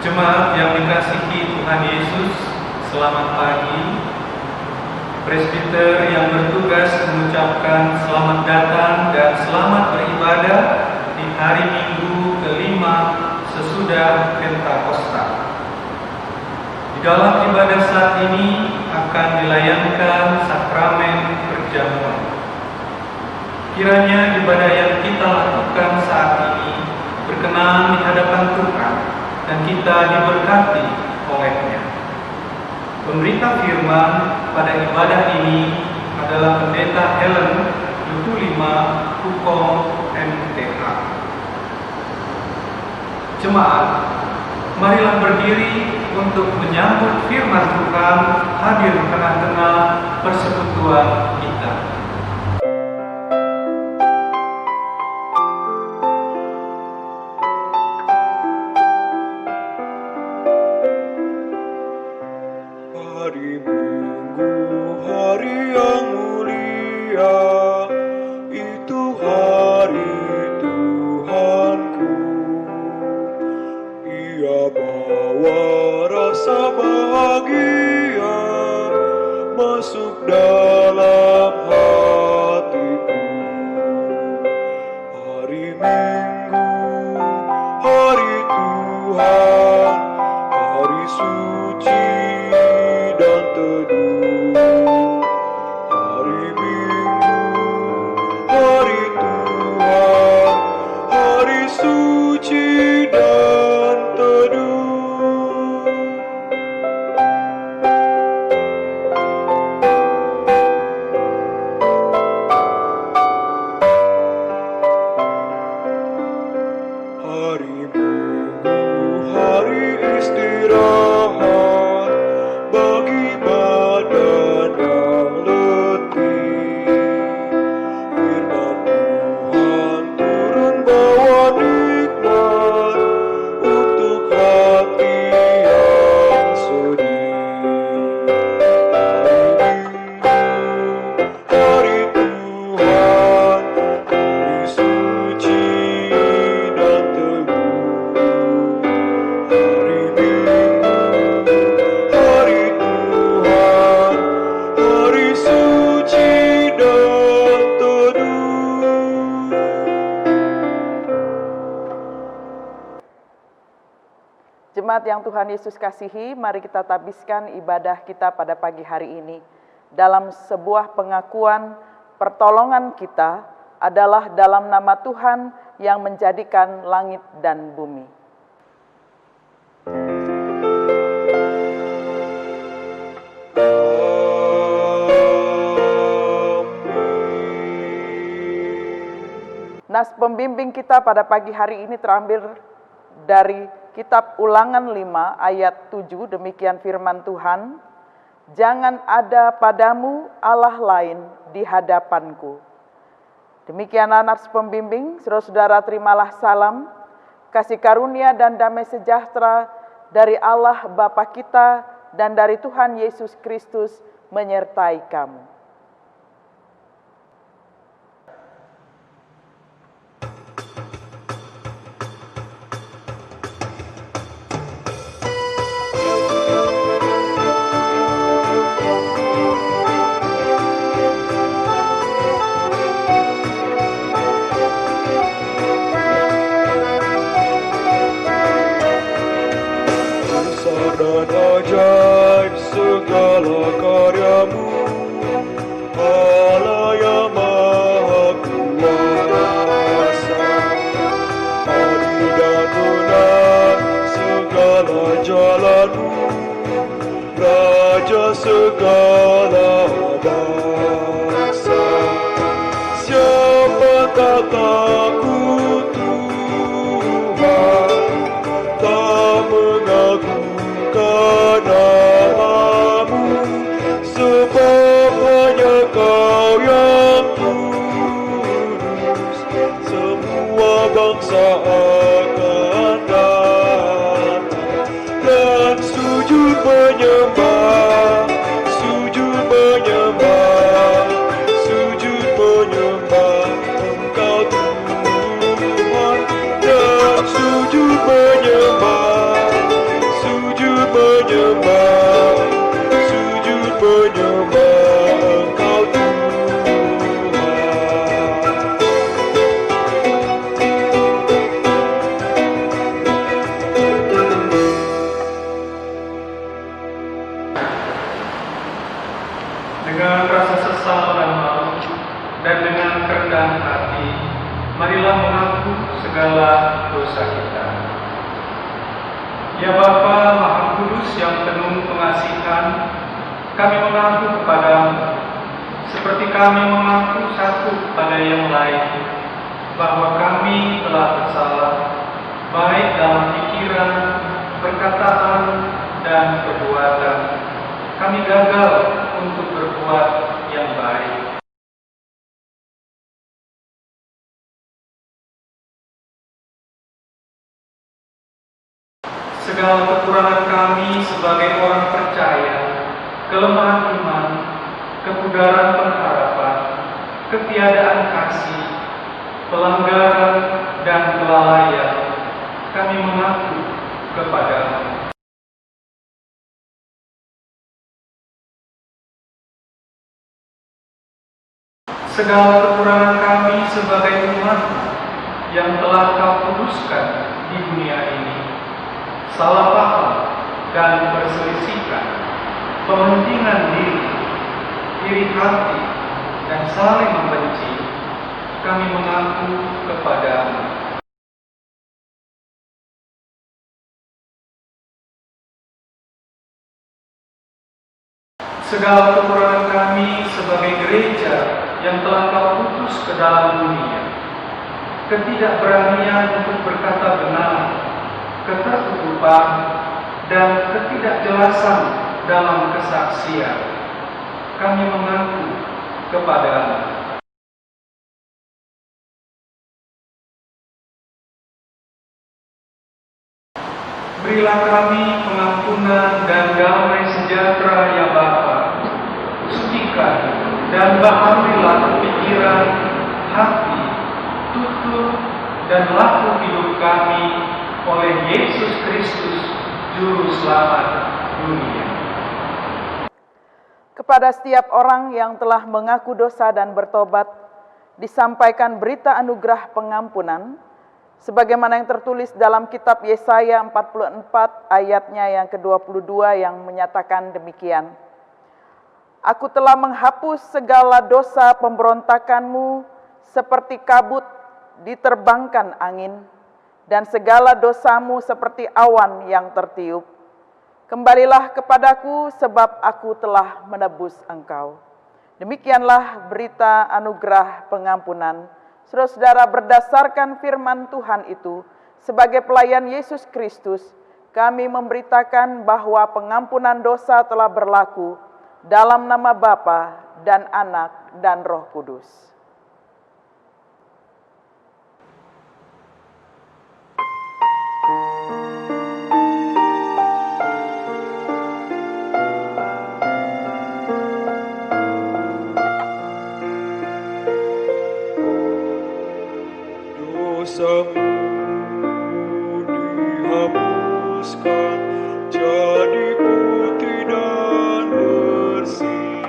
Jemaat yang dikasihi Tuhan Yesus, selamat pagi. Presbiter yang bertugas mengucapkan selamat datang dan selamat beribadah di hari Minggu kelima sesudah Pentakosta. Di dalam ibadah saat ini akan dilayankan sakramen perjamuan. Kiranya ibadah yang kita lakukan saat ini berkenan di hadapan Tuhan dan kita diberkati oleh-Nya. Pemberita firman pada ibadah ini adalah Pendeta Helen Lutulima Hukom MTH. Jemaat, marilah berdiri untuk menyambut firman Tuhan hadir di tengah-tengah persekutuan kita. Hari Minggu, hari yang mulia, itu hari Tuhanku. Ia bawa rasa bahagia masuk dalam hatiku. Hari Minggu, hari Tuhan, hari suci dan teduh. Hari Minggu, hari Tuhan, hari suci dan teduh. Hari Minggu, hari istirahat bagi badan yang letih. Firman Tuhan turun bawa nikmat untuk hati yang sedih. Hari Minggu, hari Tuhan, hari suci dan teguh. Hari Minggu, hari Tuhan, hari suci dan teduh. Jemaat yang Tuhan Yesus kasihi, mari kita tabiskan ibadah kita pada pagi hari ini dalam sebuah pengakuan pertolongan kita adalah dalam nama Tuhan yang menjadikan langit dan bumi. Nas pembimbing kita pada pagi hari ini terambil dari Kitab Ulangan 5 ayat 7, demikian firman Tuhan, "Jangan ada padamu Allah lain di hadapanku." Demikianlah nas pembimbing, saudara-saudara terimalah salam, kasih karunia dan damai sejahtera dari Allah Bapa kita dan dari Tuhan Yesus Kristus menyertai kamu. Besar dan ajaib segala karyamu, Allah yang maha kuasa. Adil dan benar segala jalanmu, Raja segala bangsa. Siapa tak takut Tuhan, tak mengagungkan namamu, sebab hanya Kau yang kudus. Semua bangsa akan datang dan dosa kita. Ya Bapa Maha Kudus yang penuh pengasihan, kami mengaku kepadamu, seperti kami mengaku satu pada yang lain, bahwa kami telah bersalah, baik dalam pikiran, perkataan, dan perbuatan. Kami gagal untuk berbuat yang baik. Segala kekurangan kami sebagai orang percaya, kelemahan iman, kepudaran pengharapan, ketiadaan kasih, pelanggaran, dan kelalaian, kami mengaku kepadamu. Segala kekurangan kami sebagai umat yang telah Kau kuduskan di dunia ini, salah paham dan perselisihan, pementingan diri, iri hati, dan saling membenci, kami mengaku kepadamu. Segala kekurangan kami sebagai gereja yang telah Kau utus ke dalam dunia, ketidakberanian untuk berkata benar, ketertutupan, dan ketidakjelasan dalam kesaksian, kami mengaku kepadamu. Berilah kami pengampunan dan damai sejahtera ya Bapa. Sucikan dan baharilah pikiran, hati, tutur, dan laku hidup kami oleh Yesus Kristus, Juru Selamat dunia. Kepada setiap orang yang telah mengaku dosa dan bertobat, disampaikan berita anugerah pengampunan, sebagaimana yang tertulis dalam kitab Yesaya 44 ayatnya yang ke-22 yang menyatakan demikian. Aku telah menghapus segala dosa pemberontakanmu seperti kabut diterbangkan angin, dan segala dosamu seperti awan yang tertiup. Kembalilah kepadaku sebab aku telah menebus engkau. Demikianlah berita anugerah pengampunan. Saudara-saudara, berdasarkan firman Tuhan itu, sebagai pelayan Yesus Kristus, kami memberitakan bahwa pengampunan dosa telah berlaku dalam nama Bapa dan Anak dan Roh Kudus. Dosamu dihapuskan jadi putih dan bersih.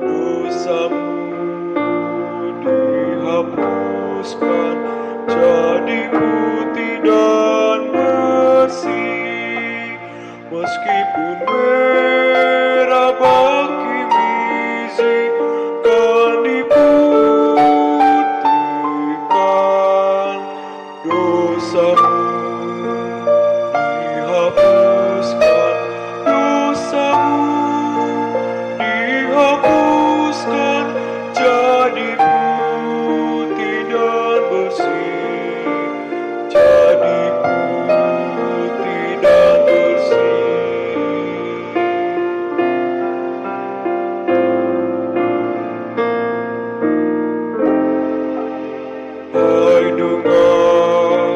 Dosamu dihapuskan jadi putih dan bersih. Meskipun merah bagi mizi kan diputihkan. Dosamu dihapuskan, dosamu dihapuskan jadi putih dan bersih, jadi putih dan bersih. Hai dengar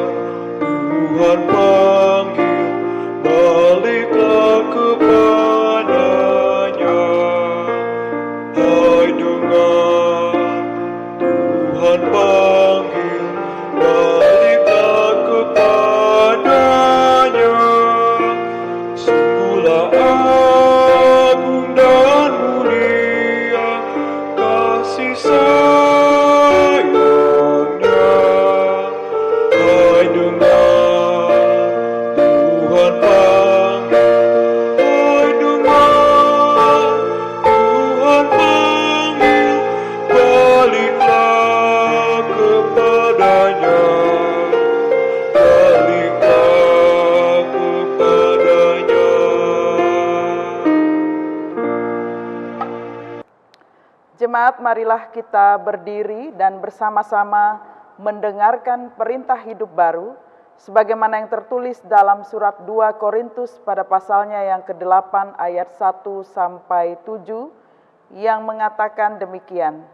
Jemaat, marilah kita berdiri dan bersama-sama mendengarkan perintah hidup baru sebagaimana yang tertulis dalam surat 2 Korintus pada pasalnya yang ke-8 ayat 1 sampai 7 yang mengatakan demikian.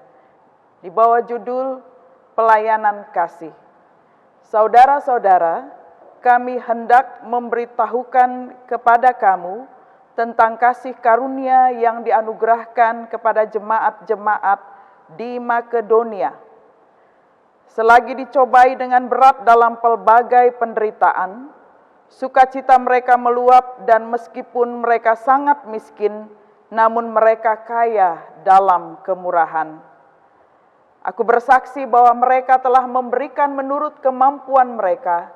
Di bawah judul Pelayanan Kasih. Saudara-saudara, kami hendak memberitahukan kepada kamu tentang kasih karunia yang dianugerahkan kepada jemaat-jemaat di Makedonia. Selagi dicobai dengan berat dalam pelbagai penderitaan, sukacita mereka meluap dan meskipun mereka sangat miskin, namun mereka kaya dalam kemurahan. Aku bersaksi bahwa mereka telah memberikan menurut kemampuan mereka,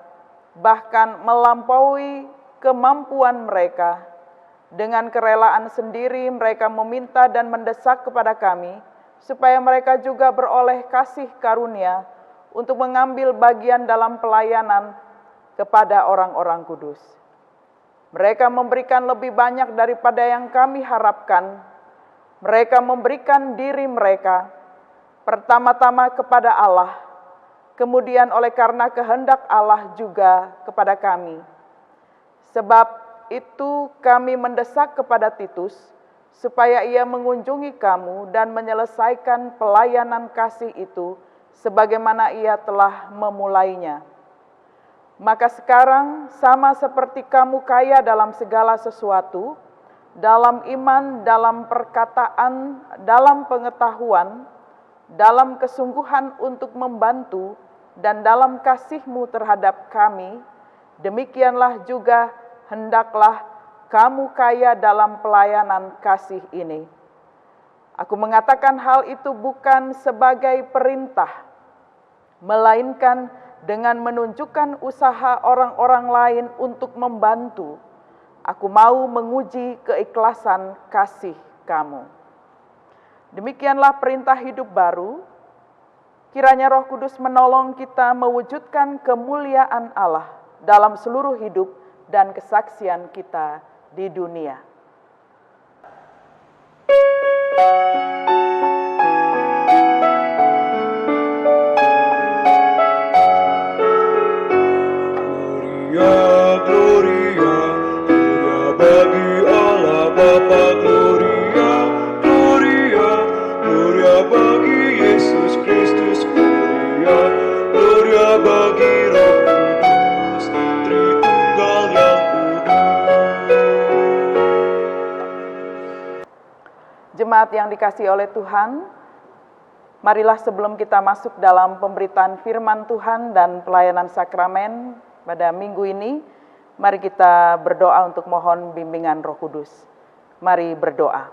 bahkan melampaui kemampuan mereka. Dengan kerelaan sendiri mereka meminta dan mendesak kepada kami, supaya mereka juga beroleh kasih karunia untuk mengambil bagian dalam pelayanan kepada orang-orang kudus. Mereka memberikan lebih banyak daripada yang kami harapkan. Mereka memberikan diri mereka, pertama-tama kepada Allah, kemudian oleh karena kehendak Allah juga kepada kami. Sebab itu kami mendesak kepada Titus, supaya ia mengunjungi kamu dan menyelesaikan pelayanan kasih itu, sebagaimana ia telah memulainya. Maka sekarang sama seperti kamu kaya dalam segala sesuatu, dalam iman, dalam perkataan, dalam pengetahuan, dalam kesungguhan untuk membantu, dan dalam kasihmu terhadap kami, demikianlah juga hendaklah kamu kaya dalam pelayanan kasih ini. Aku mengatakan hal itu bukan sebagai perintah, melainkan dengan menunjukkan usaha orang-orang lain untuk membantu. Aku mau menguji keikhlasan kasih kamu. Demikianlah perintah hidup baru. Kiranya Roh Kudus menolong kita mewujudkan kemuliaan Allah dalam seluruh hidup dan kesaksian kita di dunia. Gloria, Gloria, Gloria bagi Allah Bapa. Gloria, Gloria, Gloria bagi Yesus Kristus. Gloria, Gloria bagi Roh Kudus, Tritunggal yang Jemaat yang dikasihi oleh Tuhan, marilah sebelum kita masuk dalam pemberitaan firman Tuhan dan pelayanan sakramen pada minggu ini, mari kita berdoa untuk mohon bimbingan Roh Kudus. Mari berdoa.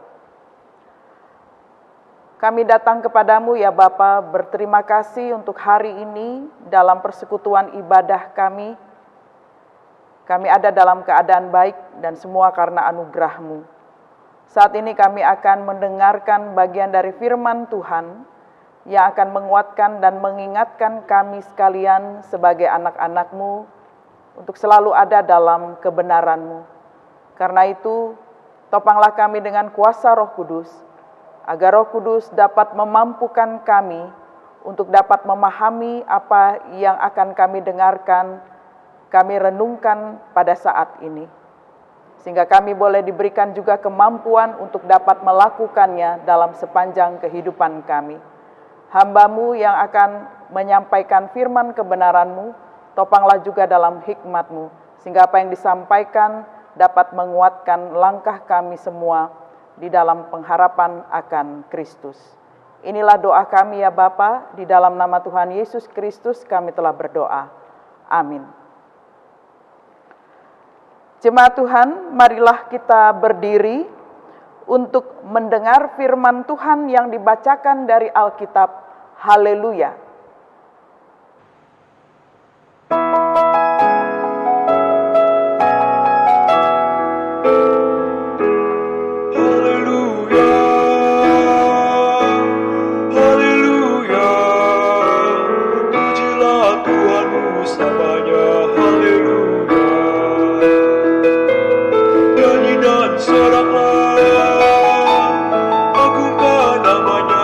Kami datang kepadamu ya Bapa, berterima kasih untuk hari ini dalam persekutuan ibadah kami. Kami ada dalam keadaan baik dan semua karena anugerah-Mu. Saat ini kami akan mendengarkan bagian dari firman Tuhan yang akan menguatkan dan mengingatkan kami sekalian sebagai anak-anak-Mu untuk selalu ada dalam kebenaran-Mu. Karena itu, topanglah kami dengan kuasa Roh Kudus, agar Roh Kudus dapat memampukan kami untuk dapat memahami apa yang akan kami dengarkan, kami renungkan pada saat ini. Sehingga kami boleh diberikan juga kemampuan untuk dapat melakukannya dalam sepanjang kehidupan kami. Hamba-Mu yang akan menyampaikan firman kebenaran-Mu, topanglah juga dalam hikmat-Mu, sehingga apa yang disampaikan dapat menguatkan langkah kami semua di dalam pengharapan akan Kristus. Inilah doa kami ya Bapa, di dalam nama Tuhan Yesus Kristus kami telah berdoa. Amin. Jemaat Tuhan, marilah kita berdiri untuk mendengar firman Tuhan yang dibacakan dari Alkitab. Haleluya. Haleluya, haleluya, pujilah Tuhanmu selamanya. Haleluya, nyanyi dan soraklah, agungkan namanya.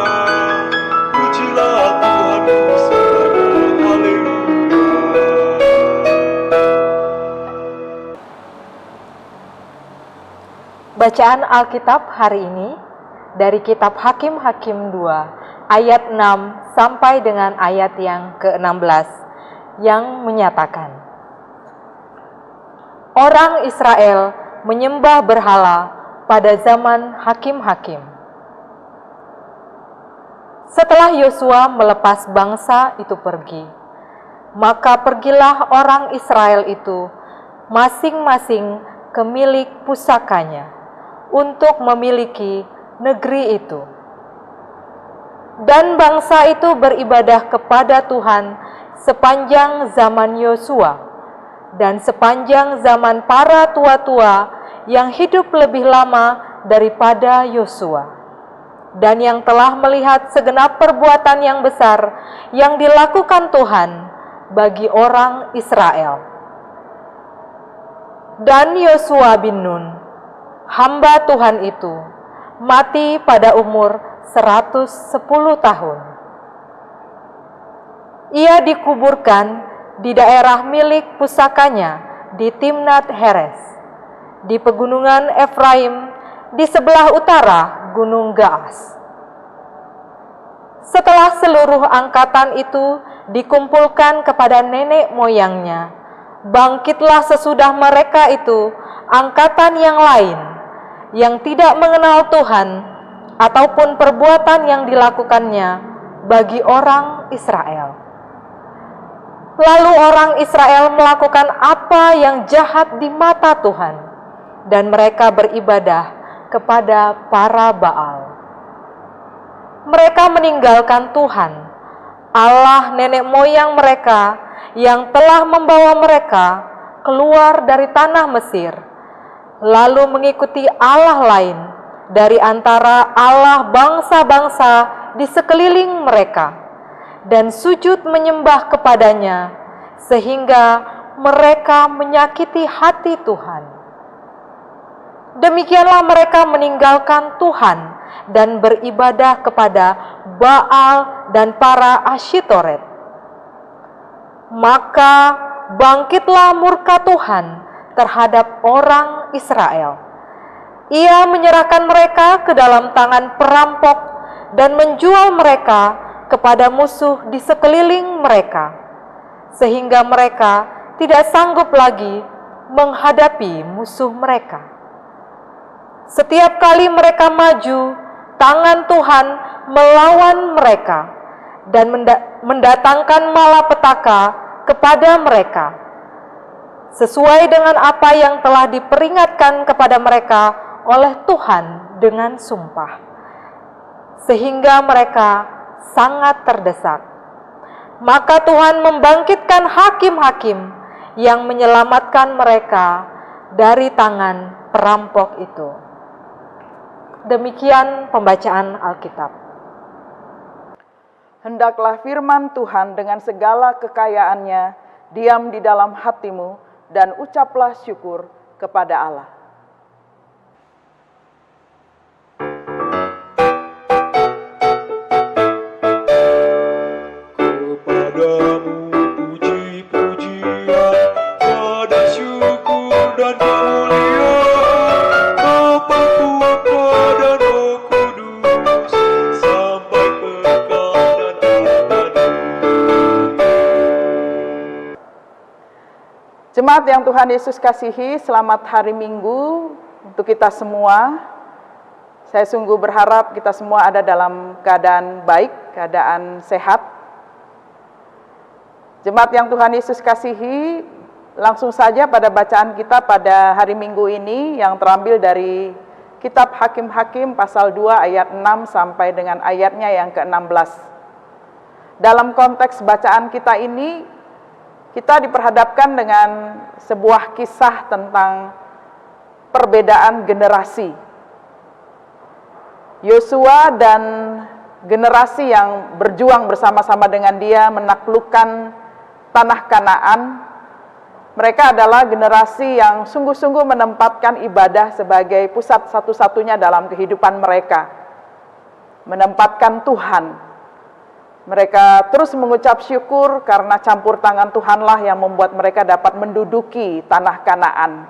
Bacaan Alkitab hari ini dari kitab Hakim-Hakim 2 ayat 6 sampai dengan ayat yang ke-16 yang menyatakan, orang Israel menyembah berhala pada zaman hakim-hakim. Setelah Yosua melepas bangsa itu pergi, maka pergilah orang Israel itu masing-masing ke milik pusakanya untuk memiliki negeri itu. Dan bangsa itu beribadah kepada Tuhan sepanjang zaman Yosua dan sepanjang zaman para tua-tua yang hidup lebih lama daripada Yosua, dan yang telah melihat segenap perbuatan yang besar yang dilakukan Tuhan bagi orang Israel. Dan Yosua bin Nun, hamba Tuhan itu, mati pada umur 110 tahun. Ia dikuburkan di daerah milik pusakanya di Timnat Heres, di pegunungan Efraim di sebelah utara Gunung Gaas. Setelah seluruh angkatan itu dikumpulkan kepada nenek moyangnya, bangkitlah sesudah mereka itu angkatan yang lain yang tidak mengenal Tuhan ataupun perbuatan yang dilakukannya bagi orang Israel. Lalu orang Israel melakukan apa yang jahat di mata Tuhan, dan mereka beribadah kepada para Baal. Mereka meninggalkan Tuhan, Allah nenek moyang mereka yang telah membawa mereka keluar dari tanah Mesir, lalu mengikuti Allah lain dari antara Allah bangsa-bangsa di sekeliling mereka, dan sujud menyembah kepadanya, sehingga mereka menyakiti hati Tuhan. Demikianlah mereka meninggalkan Tuhan dan beribadah kepada Baal dan para Asyitoret. Maka bangkitlah murka Tuhan terhadap orang Israel. Ia menyerahkan mereka ke dalam tangan perampok dan menjual mereka kepada musuh di sekeliling mereka, sehingga mereka tidak sanggup lagi menghadapi musuh mereka. Setiap kali mereka maju, tangan Tuhan melawan mereka dan mendatangkan malapetaka kepada mereka, sesuai dengan apa yang telah diperingatkan kepada mereka oleh Tuhan dengan sumpah, sehingga mereka sangat terdesak. Maka Tuhan membangkitkan hakim-hakim yang menyelamatkan mereka dari tangan perampok itu. Demikian pembacaan Alkitab. Hendaklah firman Tuhan dengan segala kekayaannya diam di dalam hatimu, dan ucaplah syukur kepada Allah. Kepadamu puji-pujian, pada syukur dan kemuliaan, Bapa, Putra dan Roh Kudus, sampai kekal dan abadi. Jemaat yang Tuhan Yesus kasihi, selamat hari Minggu untuk kita semua. Saya sungguh berharap kita semua ada dalam keadaan baik, keadaan sehat. Jemaat yang Tuhan Yesus kasihi, langsung saja pada bacaan kita pada hari Minggu ini yang terambil dari kitab Hakim-Hakim pasal 2 ayat 6 sampai dengan ayatnya yang ke-16. Dalam konteks bacaan kita ini, kita diperhadapkan dengan sebuah kisah tentang perbedaan generasi. Yosua dan generasi yang berjuang bersama-sama dengan dia menaklukkan tanah Kanaan. Mereka adalah generasi yang sungguh-sungguh menempatkan ibadah sebagai pusat satu-satunya dalam kehidupan mereka. Menempatkan Tuhan. Mereka terus mengucap syukur karena campur tangan Tuhanlah yang membuat mereka dapat menduduki tanah Kanaan.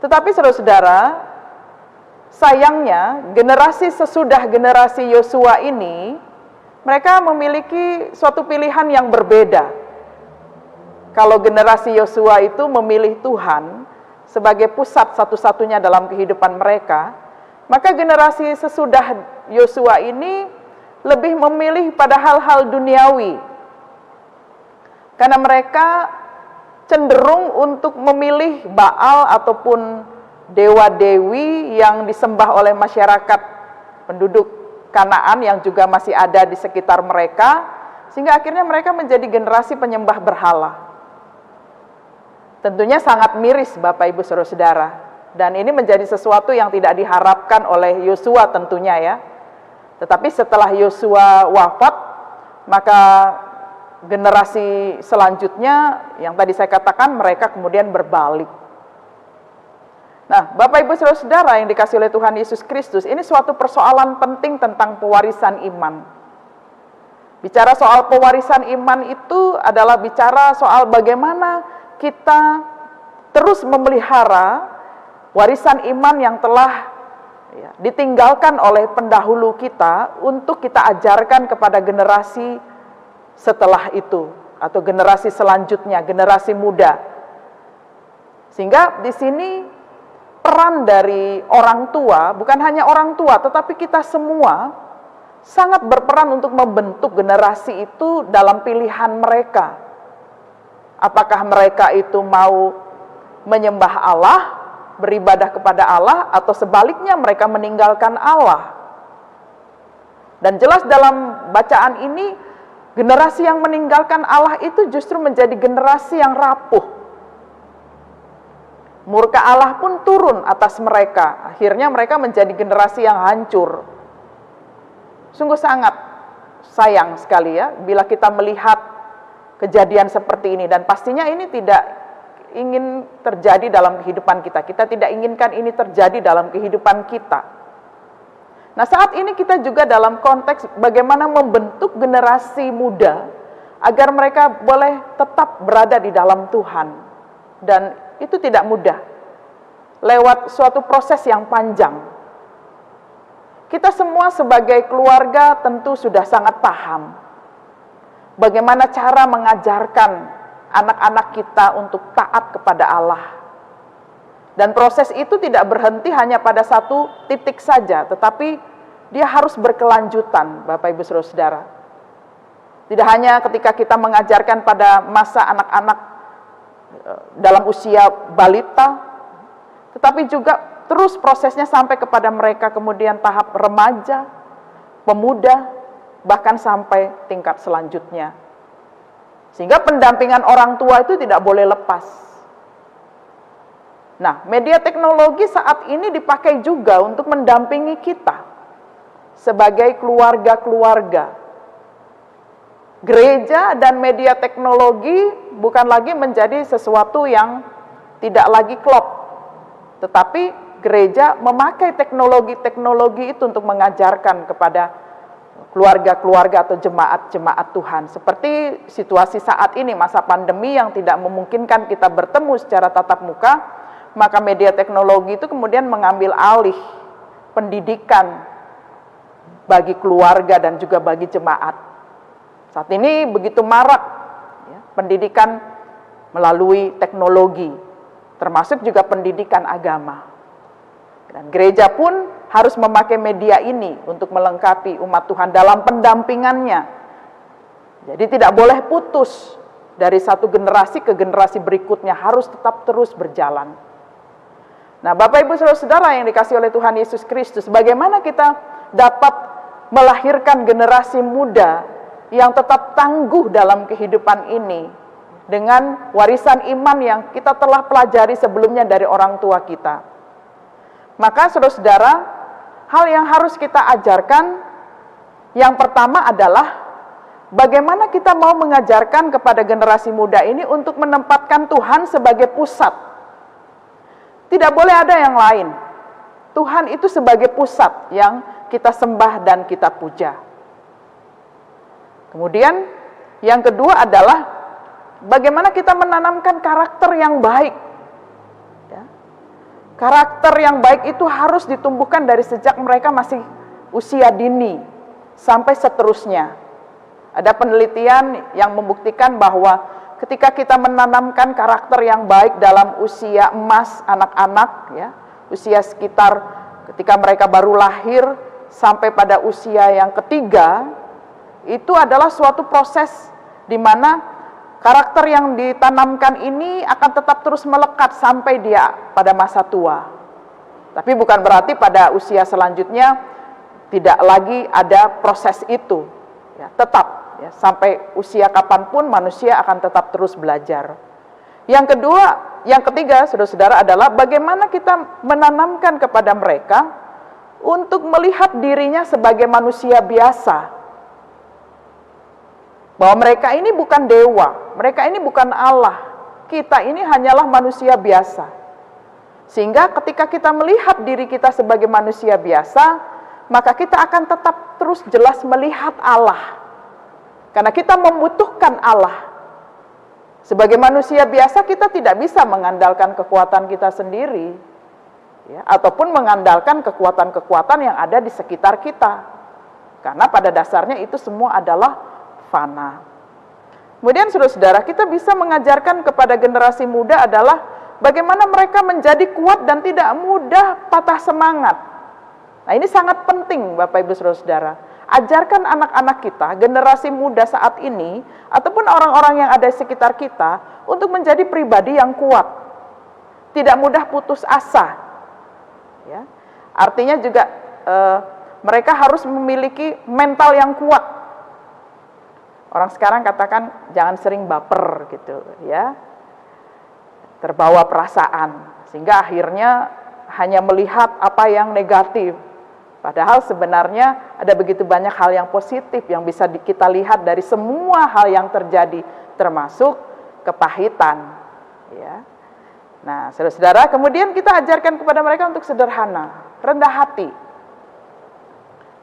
Tetapi saudara-saudara, sayangnya generasi sesudah generasi Yosua ini, mereka memiliki suatu pilihan yang berbeda. Kalau generasi Yosua itu memilih Tuhan sebagai pusat satu-satunya dalam kehidupan mereka, maka generasi sesudah Yosua ini lebih memilih pada hal-hal duniawi. Karena mereka cenderung untuk memilih Baal ataupun dewa-dewi yang disembah oleh masyarakat penduduk Kanaan yang juga masih ada di sekitar mereka, sehingga akhirnya mereka menjadi generasi penyembah berhala. Tentunya sangat miris Bapak Ibu Saudara-saudara, dan ini menjadi sesuatu yang tidak diharapkan oleh Yosua tentunya ya. Tetapi setelah Yosua wafat, maka generasi selanjutnya yang tadi saya katakan mereka kemudian berbalik. Nah, Bapak Ibu Saudara-saudara yang dikasihi oleh Tuhan Yesus Kristus, ini suatu persoalan penting tentang pewarisan iman. Bicara soal pewarisan iman itu adalah bicara soal bagaimana kita terus memelihara warisan iman yang telah ditinggalkan oleh pendahulu kita untuk kita ajarkan kepada generasi setelah itu atau generasi selanjutnya, generasi muda. Sehingga di sini peran dari orang tua, bukan hanya orang tua, tetapi kita semua sangat berperan untuk membentuk generasi itu dalam pilihan mereka. Apakah mereka itu mau menyembah Allah, beribadah kepada Allah, atau sebaliknya mereka meninggalkan Allah. Dan jelas dalam bacaan ini, generasi yang meninggalkan Allah itu justru menjadi generasi yang rapuh. Murka Allah pun turun atas mereka. Akhirnya mereka menjadi generasi yang hancur. Sungguh sangat sayang sekali ya bila kita melihat kejadian seperti ini, dan pastinya ini tidak ingin terjadi dalam kehidupan kita. Kita tidak inginkan ini terjadi dalam kehidupan kita. Nah, saat ini kita juga dalam konteks bagaimana membentuk generasi muda agar mereka boleh tetap berada di dalam Tuhan. Dan itu tidak mudah, lewat suatu proses yang panjang. Kita semua sebagai keluarga tentu sudah sangat paham bagaimana cara mengajarkan anak-anak kita untuk taat kepada Allah. Dan proses itu tidak berhenti hanya pada satu titik saja, tetapi dia harus berkelanjutan, Bapak Ibu Saudara-saudara. Tidak hanya ketika kita mengajarkan pada masa anak-anak dalam usia balita, tetapi juga terus prosesnya sampai kepada mereka kemudian tahap remaja, pemuda, bahkan sampai tingkat selanjutnya. Sehingga pendampingan orang tua itu tidak boleh lepas. Nah, media teknologi saat ini dipakai juga untuk mendampingi kita sebagai keluarga-keluarga. Gereja dan media teknologi bukan lagi menjadi sesuatu yang tidak lagi klop, tetapi gereja memakai teknologi-teknologi itu untuk mengajarkan kepada keluarga-keluarga atau jemaat-jemaat Tuhan. Seperti situasi saat ini, masa pandemi yang tidak memungkinkan kita bertemu secara tatap muka, maka media teknologi itu kemudian mengambil alih pendidikan bagi keluarga dan juga bagi jemaat. Saat ini begitu marak ya, pendidikan melalui teknologi, termasuk juga pendidikan agama. Dan gereja pun harus memakai media ini untuk melengkapi umat Tuhan dalam pendampingannya. Jadi tidak boleh putus dari satu generasi ke generasi berikutnya, harus tetap terus berjalan. Nah, Bapak Ibu Saudara-saudara yang dikasihi oleh Tuhan Yesus Kristus, bagaimana kita dapat melahirkan generasi muda yang tetap tangguh dalam kehidupan ini dengan warisan iman yang kita telah pelajari sebelumnya dari orang tua kita. Maka saudara-saudara, hal yang harus kita ajarkan yang pertama adalah bagaimana kita mau mengajarkan kepada generasi muda ini untuk menempatkan Tuhan sebagai pusat. Tidak boleh ada yang lain. Tuhan itu sebagai pusat yang kita sembah dan kita puja. Kemudian yang kedua adalah bagaimana kita menanamkan karakter yang baik. Ya. Karakter yang baik itu harus ditumbuhkan dari sejak mereka masih usia dini sampai seterusnya. Ada penelitian yang membuktikan bahwa ketika kita menanamkan karakter yang baik dalam usia emas anak-anak, ya, usia sekitar ketika mereka baru lahir sampai pada usia yang ketiga, itu adalah suatu proses di mana karakter yang ditanamkan ini akan tetap terus melekat sampai dia pada masa tua. Tapi bukan berarti pada usia selanjutnya tidak lagi ada proses itu. Ya, tetap ya, sampai usia kapanpun manusia akan tetap terus belajar. Yang kedua, yang ketiga, saudara-saudara, adalah bagaimana kita menanamkan kepada mereka untuk melihat dirinya sebagai manusia biasa. Bahwa mereka ini bukan dewa, mereka ini bukan Allah, kita ini hanyalah manusia biasa. Sehingga ketika kita melihat diri kita sebagai manusia biasa, maka kita akan tetap terus jelas melihat Allah. Karena kita membutuhkan Allah. Sebagai manusia biasa kita tidak bisa mengandalkan kekuatan kita sendiri, ya, ataupun mengandalkan kekuatan-kekuatan yang ada di sekitar kita. Karena pada dasarnya itu semua adalah fana. Kemudian saudara-saudara, kita bisa mengajarkan kepada generasi muda adalah bagaimana mereka menjadi kuat dan tidak mudah patah semangat. Nah, ini sangat penting Bapak Ibu saudara-saudara. Ajarkan anak-anak kita, generasi muda saat ini ataupun orang-orang yang ada di sekitar kita untuk menjadi pribadi yang kuat. Tidak mudah putus asa. Ya. Artinya juga mereka harus memiliki mental yang kuat. Orang sekarang katakan jangan sering baper gitu ya. Terbawa perasaan sehingga akhirnya hanya melihat apa yang negatif. Padahal sebenarnya ada begitu banyak hal yang positif yang bisa kita lihat dari semua hal yang terjadi termasuk kepahitan ya. Nah, saudara-saudara, kemudian kita ajarkan kepada mereka untuk sederhana, rendah hati.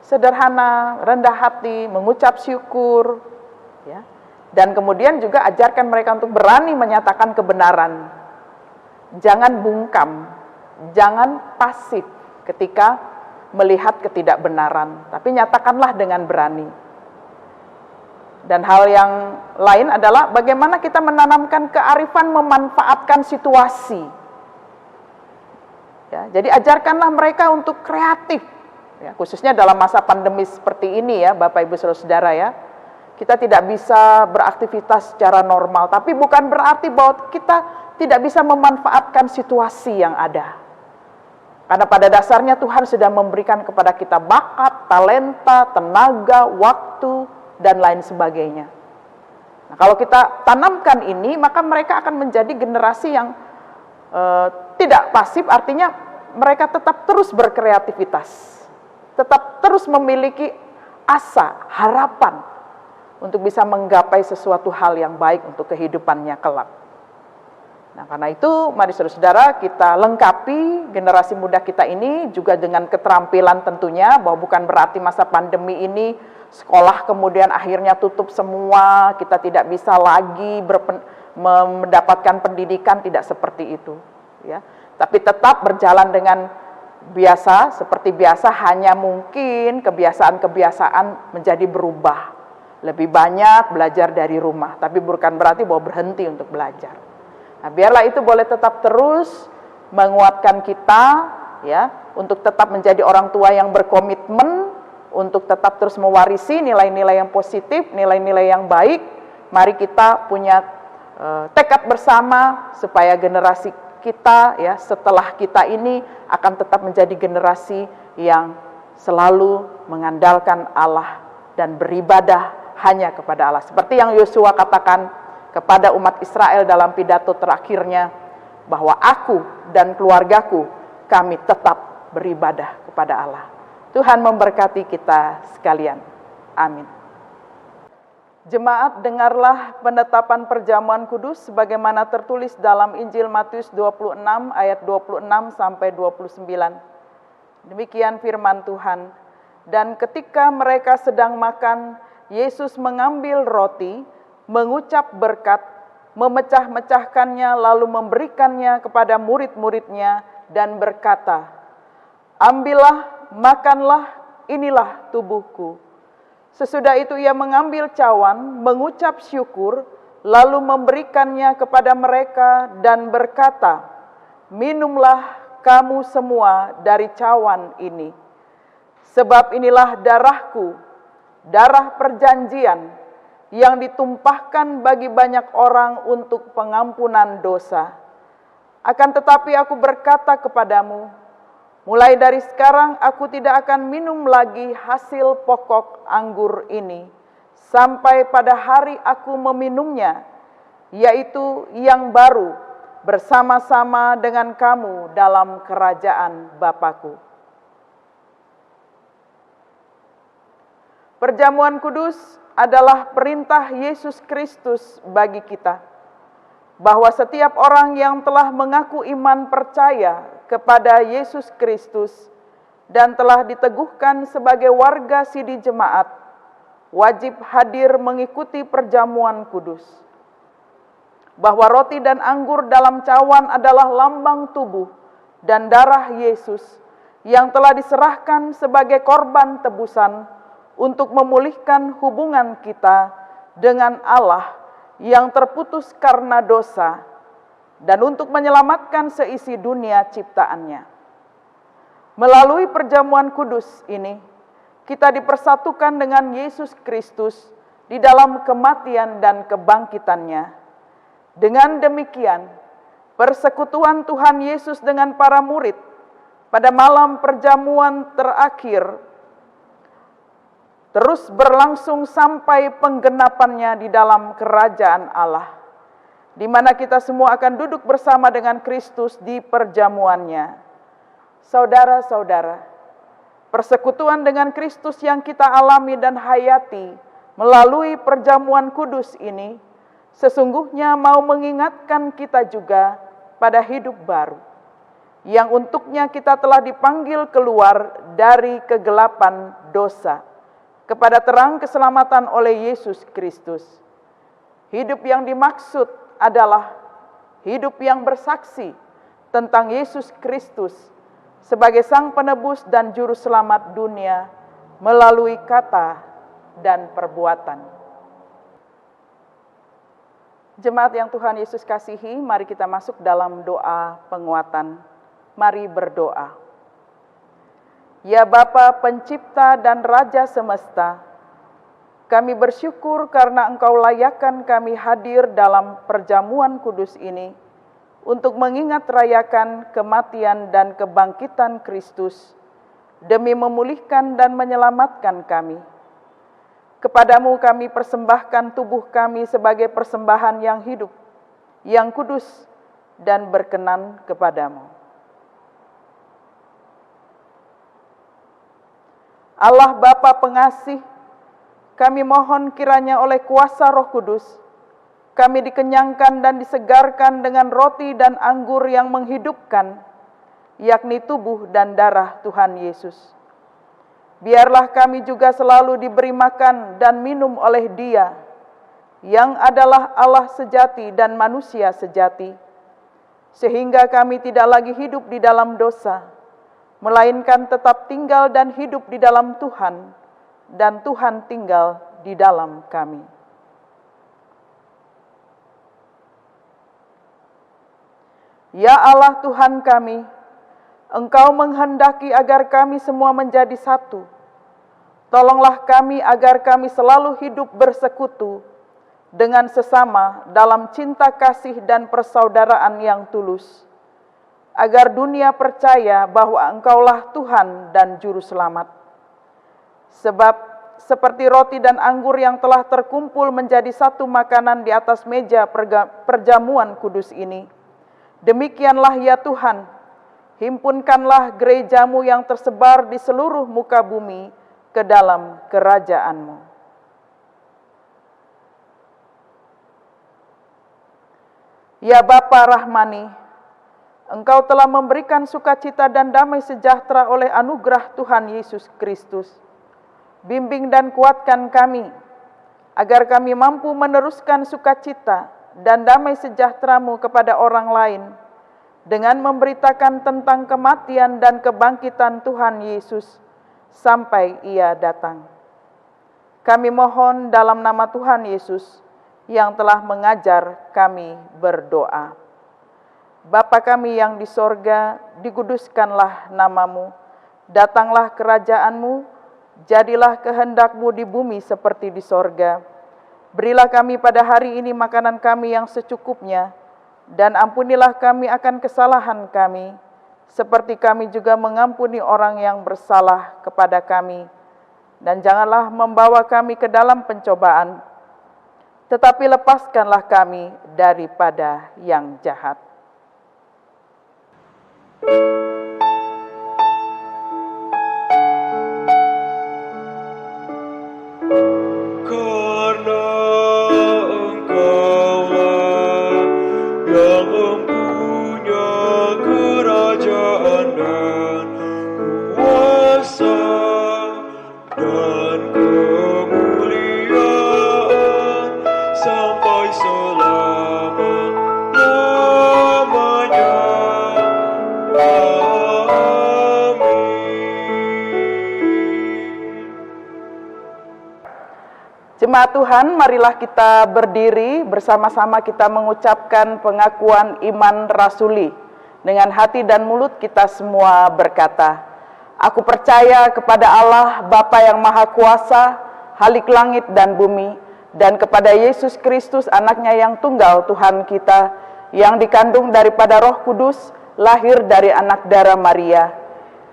Sederhana, rendah hati, mengucap syukur. Ya. Dan kemudian juga ajarkan mereka untuk berani menyatakan kebenaran. Jangan bungkam, jangan pasif ketika melihat ketidakbenaran, tapi nyatakanlah dengan berani. Dan hal yang lain adalah bagaimana kita menanamkan kearifan memanfaatkan situasi. Ya, jadi ajarkanlah mereka untuk kreatif, ya, khususnya dalam masa pandemi seperti ini ya, Bapak Ibu Saudara ya. Kita tidak bisa beraktivitas secara normal, tapi bukan berarti bahwa kita tidak bisa memanfaatkan situasi yang ada. Karena pada dasarnya Tuhan sudah memberikan kepada kita bakat, talenta, tenaga, waktu, dan lain sebagainya. Nah, kalau kita tanamkan ini, maka mereka akan menjadi generasi yang tidak pasif, artinya mereka tetap terus berkreativitas, tetap terus memiliki asa, harapan, untuk bisa menggapai sesuatu hal yang baik untuk kehidupannya kelak. Nah, karena itu mari saudara-saudara kita lengkapi generasi muda kita ini juga dengan keterampilan tentunya, bahwa bukan berarti masa pandemi ini sekolah kemudian akhirnya tutup semua, kita tidak bisa lagi mendapatkan pendidikan, tidak seperti itu ya. Tapi tetap berjalan dengan biasa, seperti biasa, hanya mungkin kebiasaan-kebiasaan menjadi berubah. Lebih banyak belajar dari rumah, tapi bukan berarti bahwa berhenti untuk belajar. Nah, biarlah itu boleh tetap terus menguatkan kita ya, untuk tetap menjadi orang tua yang berkomitmen, untuk tetap terus mewarisi nilai-nilai yang positif, nilai-nilai yang baik. Mari kita punya tekad bersama supaya generasi kita ya setelah kita ini akan tetap menjadi generasi yang selalu mengandalkan Allah dan beribadah hanya kepada Allah. Seperti yang Yosua katakan kepada umat Israel dalam pidato terakhirnya, bahwa aku dan keluargaku, kami tetap beribadah kepada Allah. Tuhan memberkati kita sekalian. Amin. Jemaat, dengarlah penetapan perjamuan kudus sebagaimana tertulis dalam Injil Matius 26 ayat 26 sampai 29. Demikian firman Tuhan. Dan ketika mereka sedang makan, Yesus mengambil roti, mengucap berkat, memecah-mecahkannya, lalu memberikannya kepada murid-muridnya, dan berkata, "Ambillah, makanlah, inilah tubuhku." Sesudah itu ia mengambil cawan, mengucap syukur, lalu memberikannya kepada mereka dan berkata, "Minumlah kamu semua dari cawan ini. Sebab inilah darahku, darah perjanjian yang ditumpahkan bagi banyak orang untuk pengampunan dosa. Akan tetapi aku berkata kepadamu, mulai dari sekarang aku tidak akan minum lagi hasil pokok anggur ini, sampai pada hari aku meminumnya, yaitu yang baru, bersama-sama dengan kamu dalam kerajaan Bapa-Ku." Perjamuan kudus adalah perintah Yesus Kristus bagi kita, bahwa setiap orang yang telah mengaku iman percaya kepada Yesus Kristus dan telah diteguhkan sebagai warga sidi jemaat, wajib hadir mengikuti perjamuan kudus. Bahwa roti dan anggur dalam cawan adalah lambang tubuh dan darah Yesus yang telah diserahkan sebagai korban tebusan untuk memulihkan hubungan kita dengan Allah yang terputus karena dosa dan untuk menyelamatkan seisi dunia ciptaannya. Melalui perjamuan kudus ini, kita dipersatukan dengan Yesus Kristus di dalam kematian dan kebangkitannya. Dengan demikian, persekutuan Tuhan Yesus dengan para murid pada malam perjamuan terakhir terus berlangsung sampai penggenapannya di dalam kerajaan Allah, di mana kita semua akan duduk bersama dengan Kristus di perjamuannya. Saudara-saudara, persekutuan dengan Kristus yang kita alami dan hayati melalui perjamuan kudus ini sesungguhnya mau mengingatkan kita juga pada hidup baru, yang untuknya kita telah dipanggil keluar dari kegelapan dosa kepada terang keselamatan oleh Yesus Kristus. Hidup yang dimaksud adalah hidup yang bersaksi tentang Yesus Kristus sebagai Sang Penebus dan Juru Selamat dunia melalui kata dan perbuatan. Jemaat yang Tuhan Yesus kasihi, mari kita masuk dalam doa penguatan. Mari berdoa. Ya Bapa Pencipta dan Raja semesta, kami bersyukur karena Engkau layakkan kami hadir dalam perjamuan kudus ini untuk mengingat rayakan kematian dan kebangkitan Kristus demi memulihkan dan menyelamatkan kami. Kepadamu kami persembahkan tubuh kami sebagai persembahan yang hidup, yang kudus dan berkenan kepadamu. Allah Bapa pengasih, kami mohon kiranya oleh kuasa Roh Kudus, kami dikenyangkan dan disegarkan dengan roti dan anggur yang menghidupkan, yakni tubuh dan darah Tuhan Yesus. Biarlah kami juga selalu diberi makan dan minum oleh Dia, yang adalah Allah sejati dan manusia sejati, sehingga kami tidak lagi hidup di dalam dosa, melainkan tetap tinggal dan hidup di dalam Tuhan, dan Tuhan tinggal di dalam kami. Ya Allah Tuhan kami, Engkau menghendaki agar kami semua menjadi satu. Tolonglah kami agar kami selalu hidup bersekutu dengan sesama dalam cinta kasih dan persaudaraan yang tulus, agar dunia percaya bahwa Engkaulah Tuhan dan Juru Selamat. Sebab seperti roti dan anggur yang telah terkumpul menjadi satu makanan di atas meja perjamuan kudus ini, demikianlah ya Tuhan, himpunkanlah gerejamu yang tersebar di seluruh muka bumi ke dalam kerajaan-Mu. Ya Bapa Rahmani, Engkau telah memberikan sukacita dan damai sejahtera oleh anugerah Tuhan Yesus Kristus. Bimbing dan kuatkan kami, agar kami mampu meneruskan sukacita dan damai sejahtera-Mu kepada orang lain, dengan memberitakan tentang kematian dan kebangkitan Tuhan Yesus sampai Ia datang. Kami mohon dalam nama Tuhan Yesus yang telah mengajar kami berdoa. Bapa kami yang di sorga, dikuduskanlah namamu, datanglah kerajaan-Mu, jadilah kehendak-Mu di bumi seperti di sorga. Berilah kami pada hari ini makanan kami yang secukupnya, dan ampunilah kami akan kesalahan kami, seperti kami juga mengampuni orang yang bersalah kepada kami. Dan janganlah membawa kami ke dalam pencobaan, tetapi lepaskanlah kami daripada yang jahat. Karena Engkaulah yang mempunyai kerajaan dan kuasa dan kemuliaan sampai selama-lamanya. Jemaat Tuhan, marilah kita berdiri bersama-sama kita mengucapkan pengakuan iman rasuli. Dengan hati dan mulut kita semua berkata, aku percaya kepada Allah Bapa yang Maha Kuasa, Halik langit dan bumi, dan kepada Yesus Kristus anaknya yang tunggal Tuhan kita, yang dikandung daripada Roh Kudus, lahir dari anak darah Maria,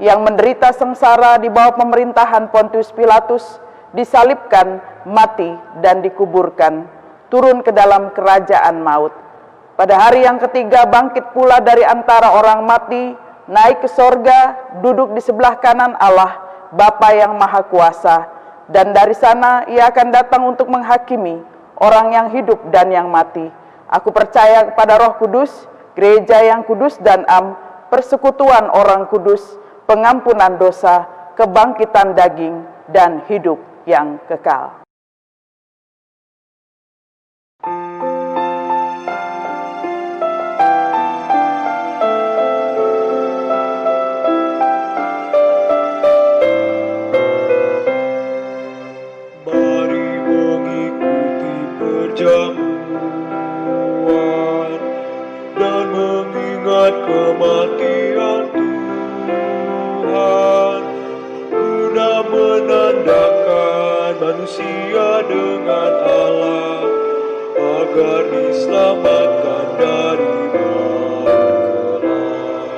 yang menderita sengsara di bawah pemerintahan Pontius Pilatus, disalibkan, mati, dan dikuburkan, turun ke dalam kerajaan maut. Pada hari yang ketiga bangkit pula dari antara orang mati, naik ke sorga, duduk di sebelah kanan Allah, Bapa yang Maha Kuasa, dan dari sana Ia akan datang untuk menghakimi orang yang hidup dan yang mati. Aku percaya kepada Roh Kudus, gereja yang kudus dan am, persekutuan orang kudus, pengampunan dosa, kebangkitan daging, dan hidup yang kekal. Mari mengikuti perjamuan dan mengingat kematian Tuhan, guna menandakan manusia dengan Allah, agar diselamatkan dari maut kelak.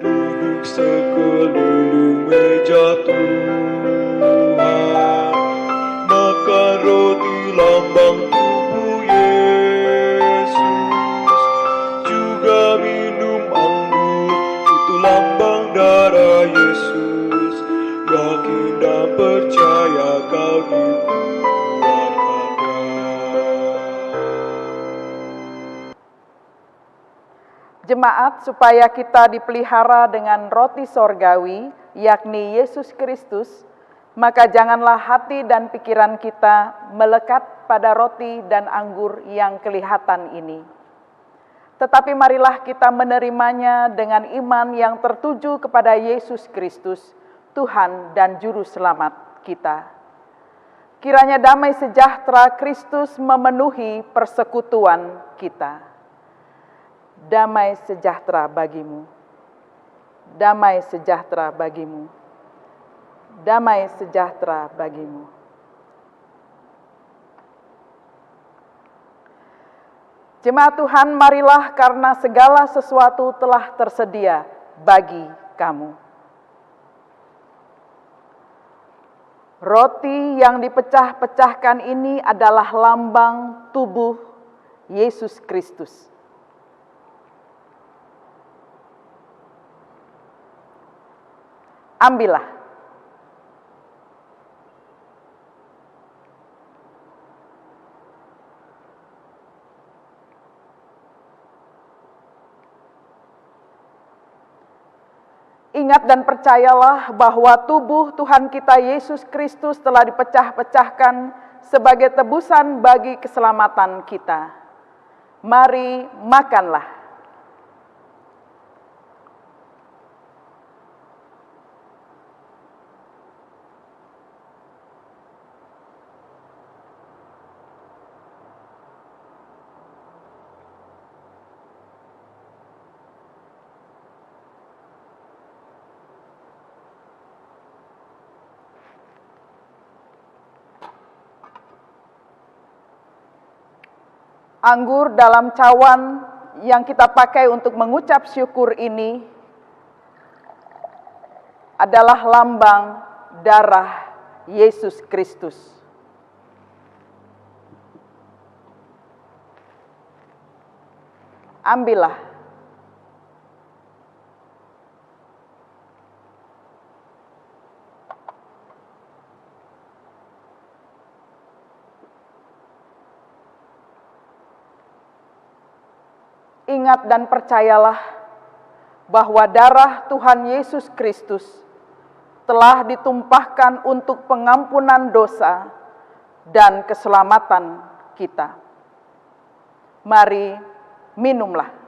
Duduk sekeliling meja Tuhan, makan roti lambang tubuh Yesus, juga minum anggur, itu lambang darah Yesus. Yakin dan percaya kau dikeluarkannya. Jemaat, supaya kita dipelihara dengan roti sorgawi, yakni Yesus Kristus, maka janganlah hati dan pikiran kita melekat pada roti dan anggur yang kelihatan ini. Tetapi marilah kita menerimanya dengan iman yang tertuju kepada Yesus Kristus, Tuhan dan Juru Selamat kita. Kiranya damai sejahtera Kristus memenuhi persekutuan kita. Damai sejahtera bagimu. Damai sejahtera bagimu. Damai sejahtera bagimu. Jemaat Tuhan, marilah karena segala sesuatu telah tersedia bagi kamu. Roti yang dipecah-pecahkan ini adalah lambang tubuh Yesus Kristus. Ambillah. Ingat dan percayalah bahwa tubuh Tuhan kita Yesus Kristus telah dipecah-pecahkan sebagai tebusan bagi keselamatan kita. Mari makanlah. Anggur dalam cawan yang kita pakai untuk mengucap syukur ini adalah lambang darah Yesus Kristus. Ambillah. Ingat dan percayalah bahwa darah Tuhan Yesus Kristus telah ditumpahkan untuk pengampunan dosa dan keselamatan kita. Mari minumlah.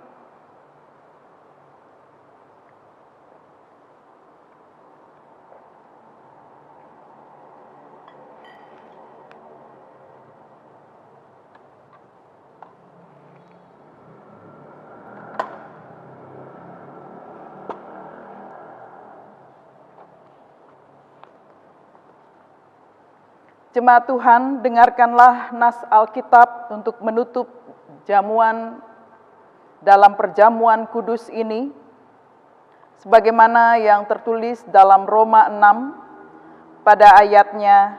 Jemaat Tuhan, dengarkanlah nas Alkitab untuk menutup jamuan dalam perjamuan kudus ini, sebagaimana yang tertulis dalam Roma 6 pada ayatnya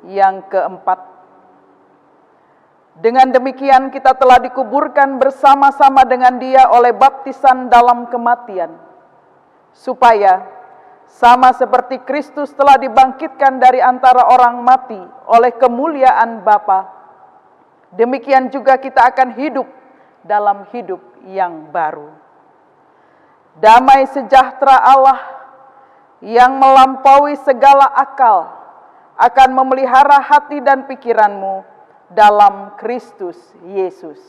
yang keempat. Dengan demikian kita telah dikuburkan bersama-sama dengan Dia oleh baptisan dalam kematian, supaya sama seperti Kristus telah dibangkitkan dari antara orang mati oleh kemuliaan Bapa, demikian juga kita akan hidup dalam hidup yang baru. Damai sejahtera Allah yang melampaui segala akal akan memelihara hati dan pikiranmu dalam Kristus Yesus.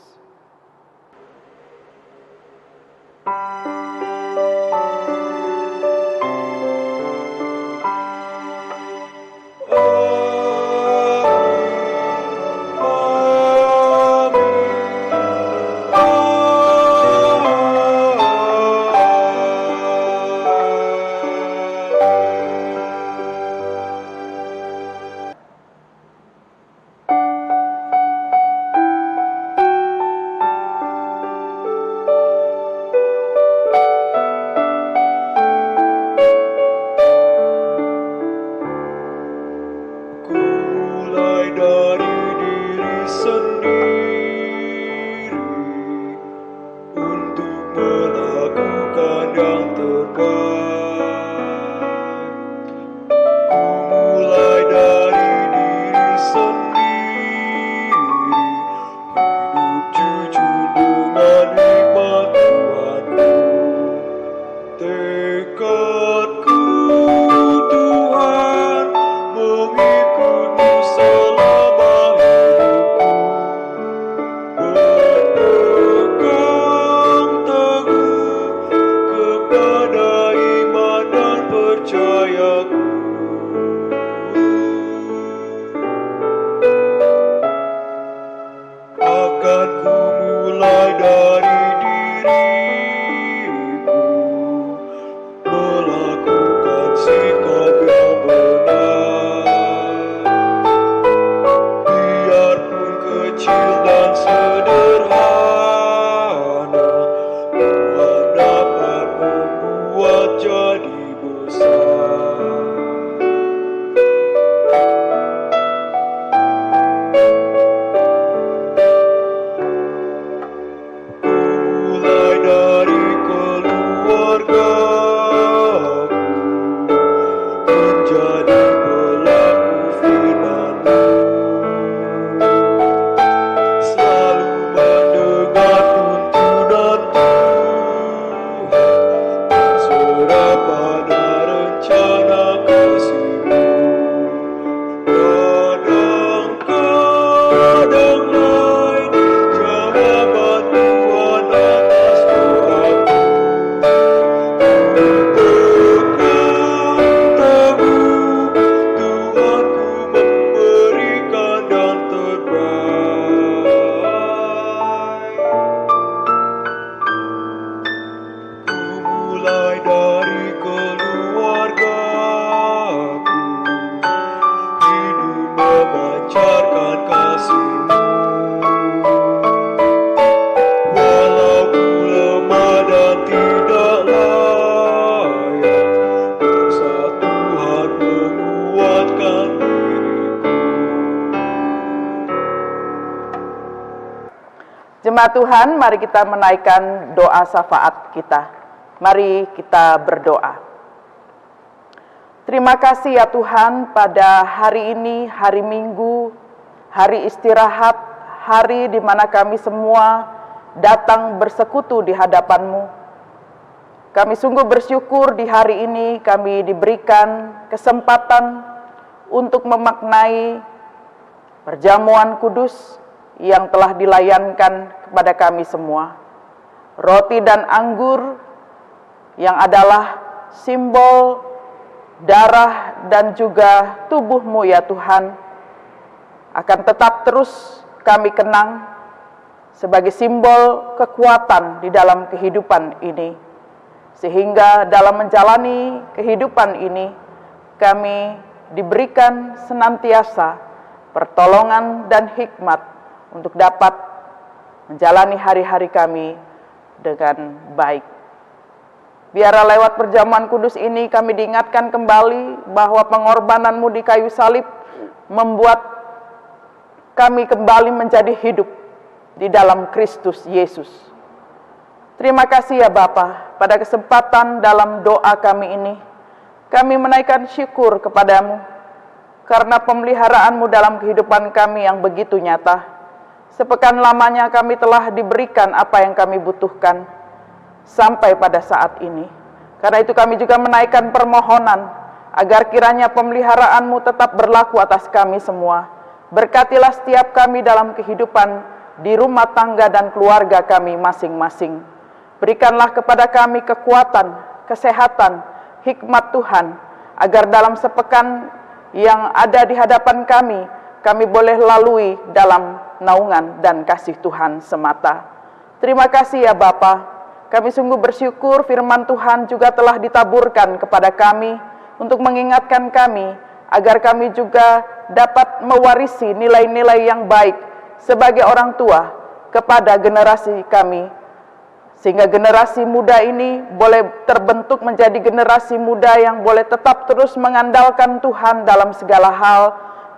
memancarkan kasih-Mu. Walau ku lemah dan tidak layak, dosa Tuhan menguatkan diriku. Jemaat Tuhan, mari kita menaikkan doa syafaat kita. Mari kita berdoa. Terima kasih ya Tuhan, pada hari ini, hari Minggu, hari istirahat, hari di mana kami semua datang bersekutu di hadapan-Mu. Kami sungguh bersyukur di hari ini kami diberikan kesempatan untuk memaknai perjamuan kudus yang telah dilayankan kepada kami semua. Roti dan anggur yang adalah simbol darah dan juga tubuh-Mu ya Tuhan, akan tetap terus kami kenang sebagai simbol kekuatan di dalam kehidupan ini. Sehingga dalam menjalani kehidupan ini, kami diberikan senantiasa pertolongan dan hikmat untuk dapat menjalani hari-hari kami dengan baik. Biarlah lewat perjamuan kudus ini kami diingatkan kembali bahwa pengorbanan-Mu di kayu salib membuat kami kembali menjadi hidup di dalam Kristus Yesus. Terima kasih ya Bapa, pada kesempatan dalam doa kami ini, kami menaikkan syukur kepadamu, karena pemeliharaan-Mu dalam kehidupan kami yang begitu nyata. Sepekan lamanya kami telah diberikan apa yang kami butuhkan, sampai pada saat ini. Karena itu kami juga menaikkan permohonan, agar kiranya pemeliharaan-Mu tetap berlaku atas kami semua. Berkatilah setiap kami dalam kehidupan, di rumah tangga dan keluarga kami masing-masing. Berikanlah kepada kami kekuatan, kesehatan, hikmat Tuhan, agar dalam sepekan yang ada di hadapan kami boleh lalui dalam naungan dan kasih Tuhan semata. Terima kasih ya Bapa. Kami sungguh bersyukur firman Tuhan juga telah ditaburkan kepada kami untuk mengingatkan kami agar kami juga dapat mewarisi nilai-nilai yang baik sebagai orang tua kepada generasi kami. Sehingga generasi muda ini boleh terbentuk menjadi generasi muda yang boleh tetap terus mengandalkan Tuhan dalam segala hal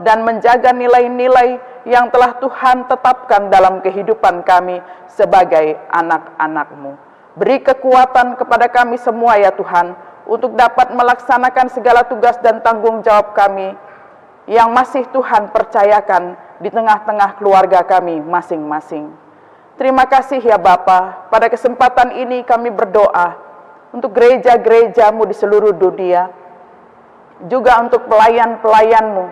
dan menjaga nilai-nilai yang telah Tuhan tetapkan dalam kehidupan kami sebagai anak-anak-Mu. Beri kekuatan kepada kami semua ya Tuhan, untuk dapat melaksanakan segala tugas dan tanggung jawab kami yang masih Tuhan percayakan di tengah-tengah keluarga kami masing-masing. Terima kasih ya Bapa, pada kesempatan ini kami berdoa untuk gereja-gereja-Mu di seluruh dunia, juga untuk pelayan-pelayan-Mu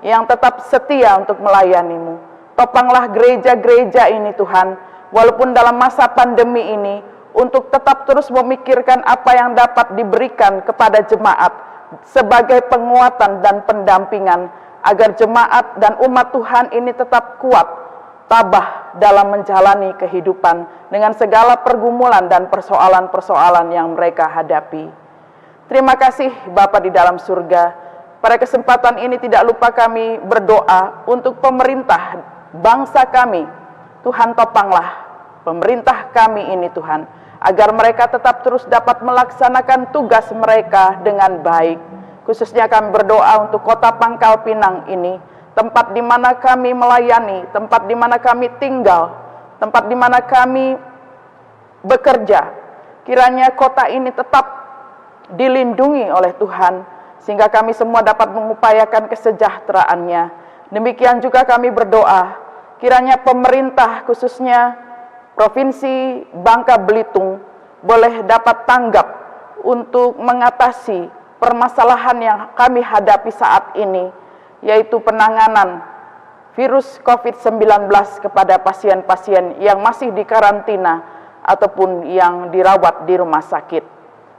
yang tetap setia untuk melayani-Mu. Topanglah gereja-gereja ini Tuhan, walaupun dalam masa pandemi ini, untuk tetap terus memikirkan apa yang dapat diberikan kepada jemaat sebagai penguatan dan pendampingan, agar jemaat dan umat Tuhan ini tetap kuat, tabah dalam menjalani kehidupan dengan segala pergumulan dan persoalan-persoalan yang mereka hadapi. Terima kasih Bapa di dalam surga. Pada kesempatan ini tidak lupa kami berdoa untuk pemerintah bangsa kami. Tuhan topanglah pemerintah kami ini Tuhan, agar mereka tetap terus dapat melaksanakan tugas mereka dengan baik. Khususnya kami berdoa untuk kota Pangkal Pinang ini, tempat di mana kami melayani, tempat di mana kami tinggal, tempat di mana kami bekerja. Kiranya kota ini tetap dilindungi oleh Tuhan, sehingga kami semua dapat mengupayakan kesejahteraannya. Demikian juga kami berdoa, kiranya pemerintah khususnya Provinsi Bangka Belitung boleh dapat tanggap untuk mengatasi permasalahan yang kami hadapi saat ini, yaitu penanganan virus COVID-19 kepada pasien-pasien yang masih dikarantina ataupun yang dirawat di rumah sakit.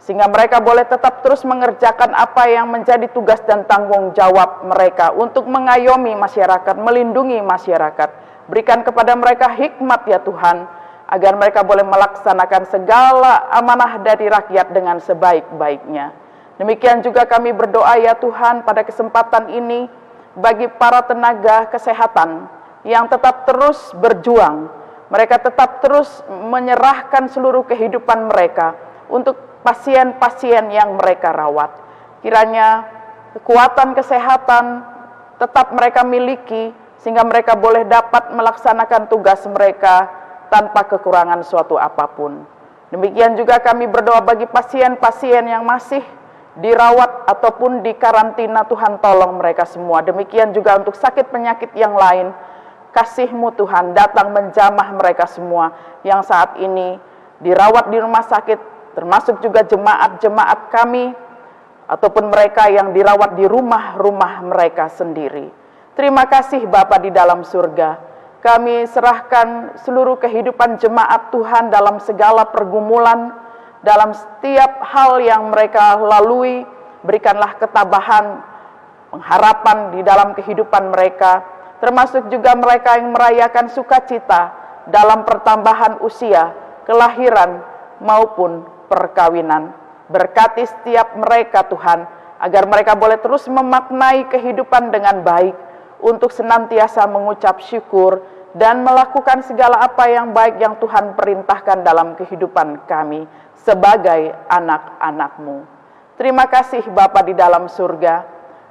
Sehingga mereka boleh tetap terus mengerjakan apa yang menjadi tugas dan tanggung jawab mereka untuk mengayomi masyarakat, melindungi masyarakat. Berikan kepada mereka hikmat ya Tuhan, agar mereka boleh melaksanakan segala amanah dari rakyat dengan sebaik-baiknya. Demikian juga kami berdoa ya Tuhan, pada kesempatan ini bagi para tenaga kesehatan yang tetap terus berjuang. Mereka tetap terus menyerahkan seluruh kehidupan mereka untuk pasien-pasien yang mereka rawat. Kiranya kekuatan kesehatan tetap mereka miliki, sehingga mereka boleh dapat melaksanakan tugas mereka tanpa kekurangan suatu apapun. Demikian juga kami berdoa bagi pasien-pasien yang masih dirawat ataupun di karantina, Tuhan tolong mereka semua. Demikian juga untuk sakit penyakit yang lain, kasih-Mu Tuhan datang menjamah mereka semua yang saat ini dirawat di rumah sakit, termasuk juga jemaat-jemaat kami, ataupun mereka yang dirawat di rumah-rumah mereka sendiri. Terima kasih Bapa di dalam surga. Kami serahkan seluruh kehidupan jemaat Tuhan dalam segala pergumulan, dalam setiap hal yang mereka lalui. Berikanlah ketabahan, pengharapan di dalam kehidupan mereka, termasuk juga mereka yang merayakan sukacita dalam pertambahan usia, kelahiran maupun perkawinan. Berkati setiap mereka Tuhan, agar mereka boleh terus memaknai kehidupan dengan baik, untuk senantiasa mengucap syukur dan melakukan segala apa yang baik yang Tuhan perintahkan dalam kehidupan kami sebagai anak-anak-Mu. Terima kasih Bapa di dalam surga.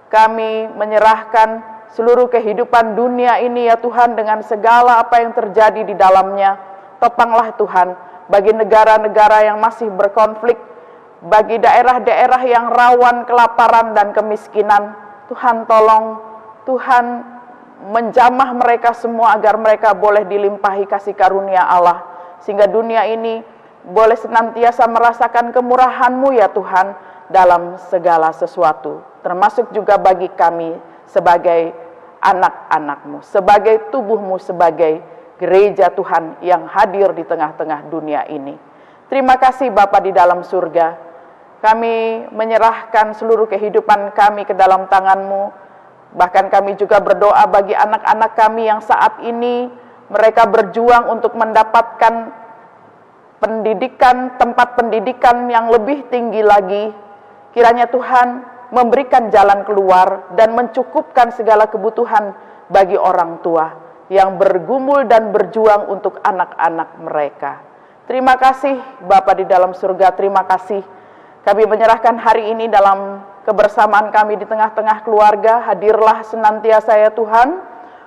Kami menyerahkan seluruh kehidupan dunia ini ya Tuhan, dengan segala apa yang terjadi di dalamnya. Topanglah Tuhan bagi negara-negara yang masih berkonflik, bagi daerah-daerah yang rawan kelaparan dan kemiskinan. Tuhan tolong, Tuhan menjamah mereka semua agar mereka boleh dilimpahi kasih karunia Allah, sehingga dunia ini boleh senantiasa merasakan kemurahan-Mu ya Tuhan dalam segala sesuatu, termasuk juga bagi kami sebagai anak-anak-Mu, sebagai tubuh-Mu, sebagai gereja Tuhan yang hadir di tengah-tengah dunia ini. Terima kasih Bapa di dalam surga. Kami menyerahkan seluruh kehidupan kami ke dalam tangan-Mu. Bahkan kami juga berdoa bagi anak-anak kami yang saat ini mereka berjuang untuk mendapatkan pendidikan, tempat pendidikan yang lebih tinggi lagi. Kiranya Tuhan memberikan jalan keluar dan mencukupkan segala kebutuhan bagi orang tua yang bergumul dan berjuang untuk anak-anak mereka. Terima kasih Bapa di dalam surga, terima kasih. Kami menyerahkan hari ini dalam kebersamaan kami di tengah-tengah keluarga. Hadirlah senantiasa ya Tuhan,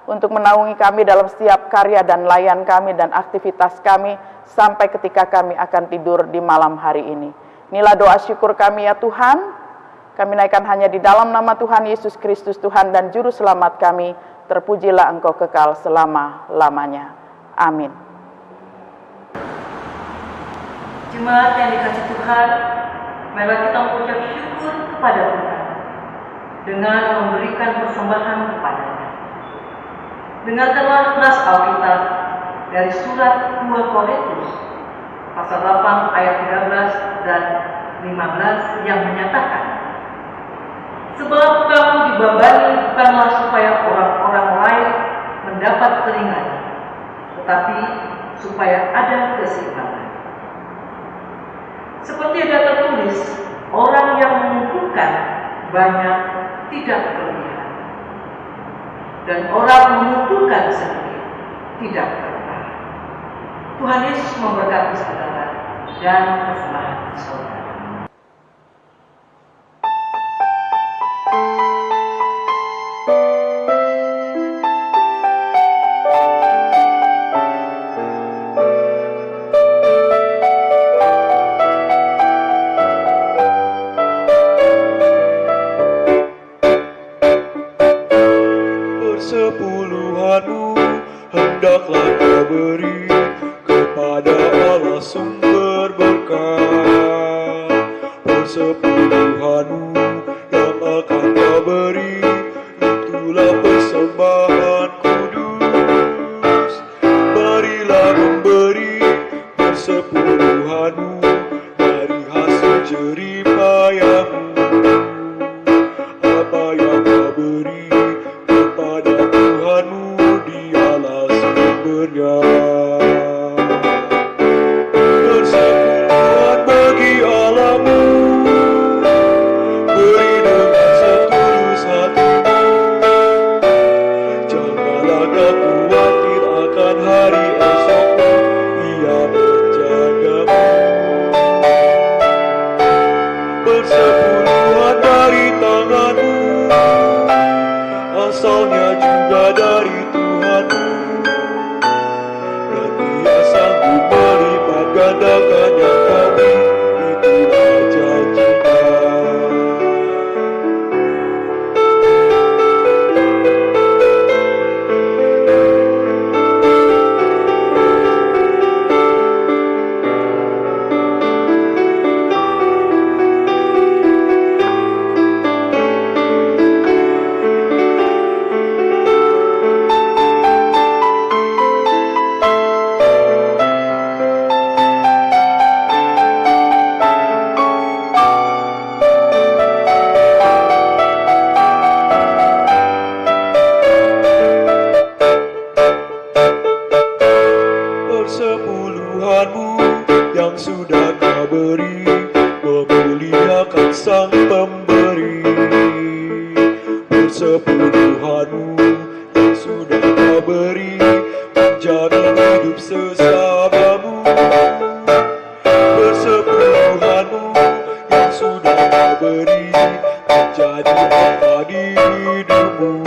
untuk menaungi kami dalam setiap karya dan layan kami dan aktivitas kami, sampai ketika kami akan tidur di malam hari ini. Inilah doa syukur kami ya Tuhan. Kami naikkan hanya di dalam nama Tuhan Yesus Kristus, Tuhan dan Juru Selamat kami. Terpujilah Engkau kekal selama-lamanya. Amin. Jemaat yang dikasihi Tuhan, marilah kita mengucap syukur kepada Tuhan dengan memberikan persembahan kepada-Nya. Dengarkanlah nas Alkitab dari surat 2 Korintus pasal 8 ayat 13 dan 15 yang menyatakan, sebab kamu dibebani bukanlah supaya orang-orang lain mendapat keringanan, tetapi supaya ada keseimbangan. Seperti ada tertulis, orang yang mengumpulkan banyak tidak kelebihan, dan orang mengumpulkan sedikit tidak kekurangan. Tuhan Yesus memberkati saudara dan persembahan saudara. Persepuluhanmu hendaklah kau beri kepada Allah sumber berkat. Persepuluhanmu yang akan kau beri, itulah persembahan kudus. Marilah memberi persepuluhanmu dari hasil jeripayahmu. Apa yang kau beri kepada Tuhanmu, dialah sumbernya. Persepuluhan bagi Allahmu, beri dengan setulus hatimu, tak khawatir akan hari esokmu, Ia menjagamu. Persepuluhan dari tanganmu, asalnya juga dari Tuhanmu, dan Ia sanggup melipat gandakan yang kau beri, itulah janjinya. Persepuluhanmu yang sudah kau beri, memuliakan Sang Pemberi. Persepuluhanmu yang sudah kau beri, menjamin hidup sesamamu. Persepuluhanmu yang sudah kau beri, menjadi apa di hidupmu.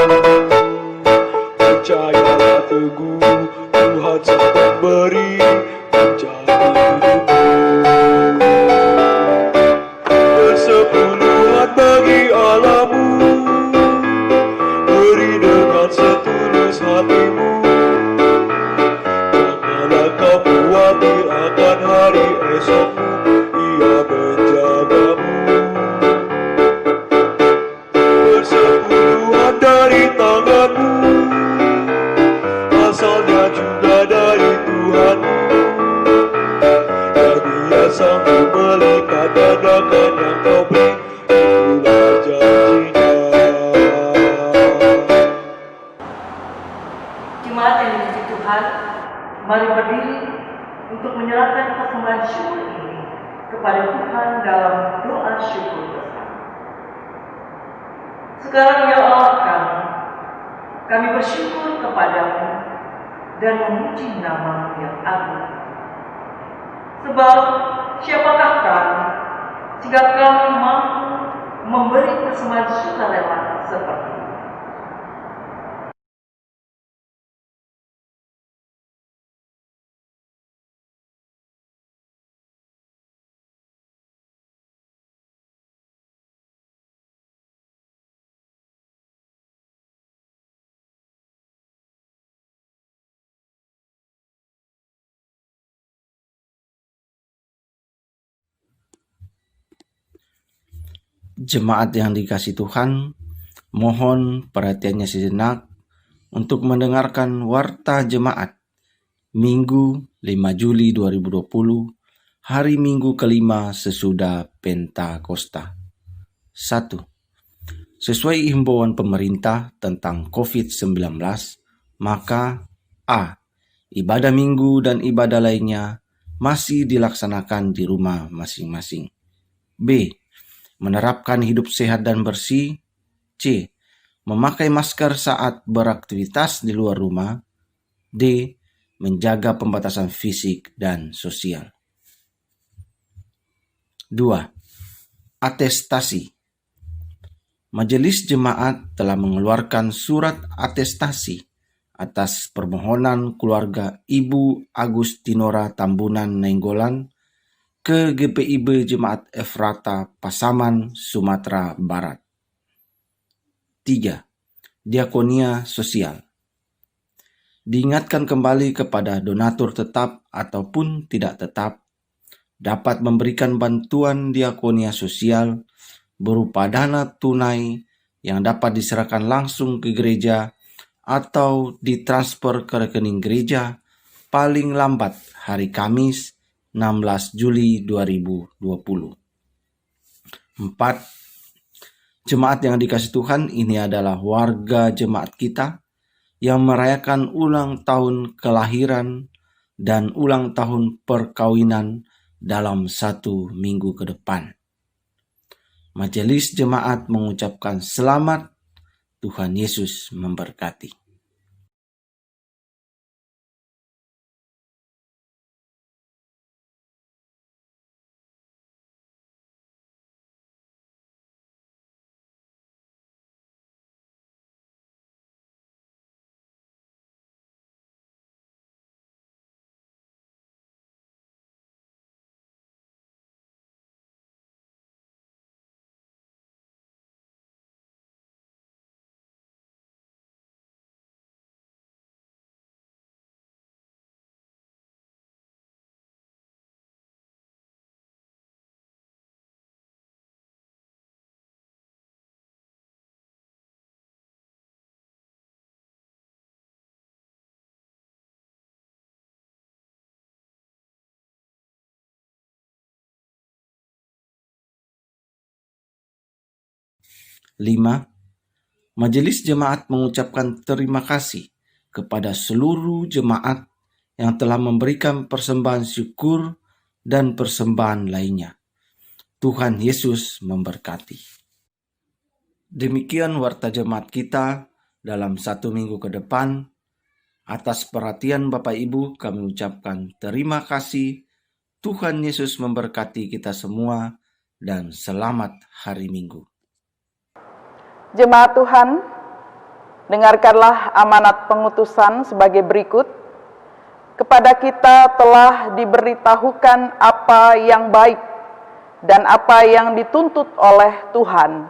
Percayalah teguh, Tuhan Sang Pemberi menjaga hidupmu. Persepuluhan bagi Allahmu, beri dengan setulus hatimu. Janganlah kau khawatir akan hari esokmu, Ia menjagamu. Persepuluhan dari tanganmu, asalnya juga dari Tuhanmu, dan Ia sanggup melipat gandakan yang kau beri, itulah janjinya. Jemaat yang dipuji Tuhan, mari berdiri untuk menyerahkan persembahan syukur ini kepada Tuhan dalam doa syukur bersama. Sekarang ya Allah kami bersyukur kepadamu dan memuji nama-Mu yang agung. Sebab siapakah kami sehingga kami mampu memberi persembahan sukarela seperti ini. Jemaat yang dikasihi Tuhan, mohon perhatiannya sejenak untuk mendengarkan warta jemaat Minggu 5 Juli 2020, hari Minggu kelima sesudah Pentakosta. 1. Sesuai himbauan pemerintah tentang COVID-19, maka A. Ibadah minggu dan ibadah lainnya masih dilaksanakan di rumah masing-masing. B. Menerapkan hidup sehat dan bersih. C. Memakai masker saat beraktivitas di luar rumah. D. Menjaga pembatasan fisik dan sosial. 2. Atestasi. Majelis Jemaat telah mengeluarkan surat atestasi atas permohonan keluarga Ibu Agustinora Tambunan Nainggolan ke GPIB Jemaat Efrata Pasaman, Sumatera Barat. 3. Diakonia Sosial. Diingatkan kembali kepada donatur tetap ataupun tidak tetap dapat memberikan bantuan diakonia sosial berupa dana tunai yang dapat diserahkan langsung ke gereja atau ditransfer ke rekening gereja paling lambat hari Kamis 16 Juli 2020. 4. Jemaat yang dikasihi Tuhan, ini adalah warga jemaat kita yang merayakan ulang tahun kelahiran dan ulang tahun perkawinan dalam 1 minggu ke depan. Majelis Jemaat mengucapkan selamat, Tuhan Yesus memberkati. 5. Majelis Jemaat mengucapkan terima kasih kepada seluruh jemaat yang telah memberikan persembahan syukur dan persembahan lainnya. Tuhan Yesus memberkati. Demikian warta jemaat kita dalam 1 minggu ke depan. Atas perhatian Bapak Ibu kami ucapkan terima kasih. Tuhan Yesus memberkati kita semua dan selamat hari Minggu. Jemaat Tuhan, dengarkanlah amanat pengutusan sebagai berikut. Kepada kita telah diberitahukan apa yang baik dan apa yang dituntut oleh Tuhan.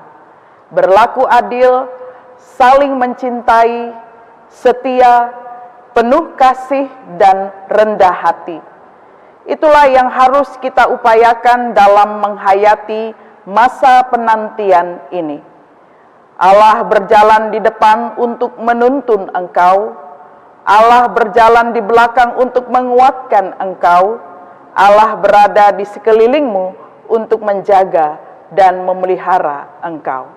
Berlaku adil, saling mencintai, setia, penuh kasih dan rendah hati. Itulah yang harus kita upayakan dalam menghayati masa penantian ini. Allah berjalan di depan untuk menuntun engkau. Allah berjalan di belakang untuk menguatkan engkau. Allah berada di sekelilingmu untuk menjaga dan memelihara engkau.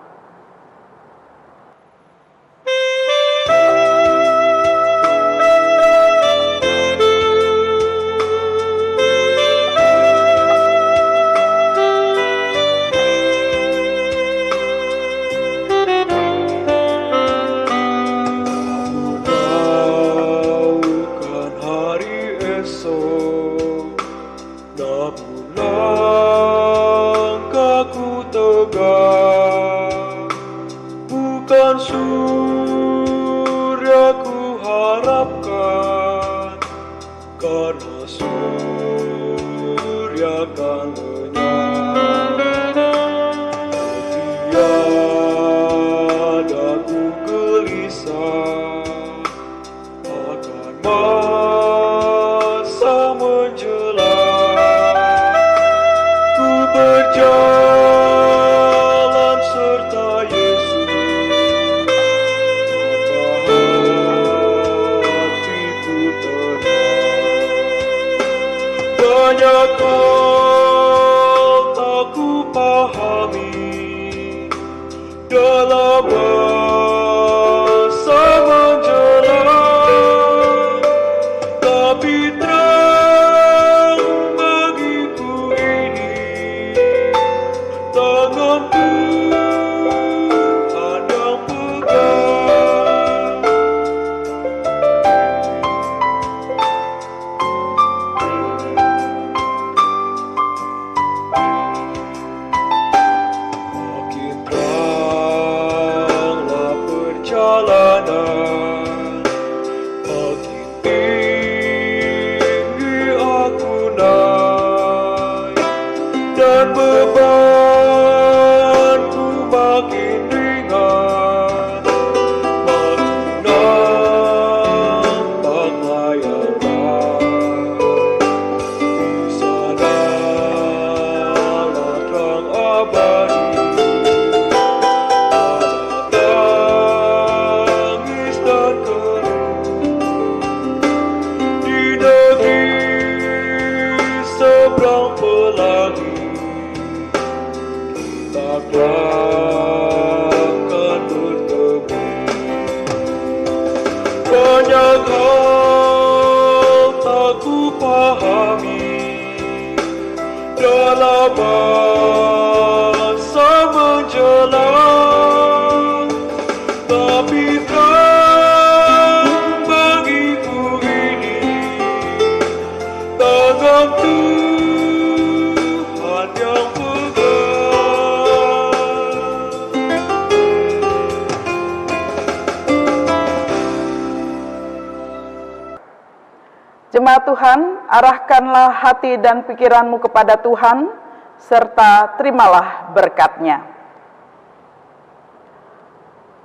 Jemaat Tuhan, arahkanlah hati dan pikiranmu kepada Tuhan, serta terimalah berkat-Nya.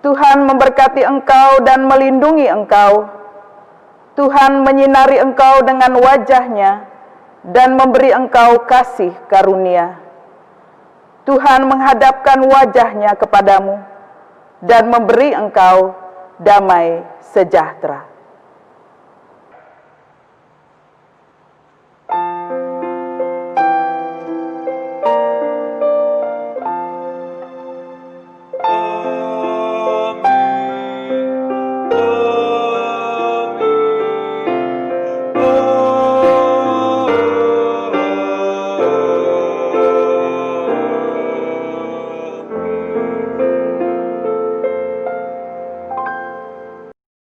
Tuhan memberkati engkau dan melindungi engkau. Tuhan menyinari engkau dengan wajah-Nya dan memberi engkau kasih karunia. Tuhan menghadapkan wajah-Nya kepadamu dan memberi engkau damai sejahtera.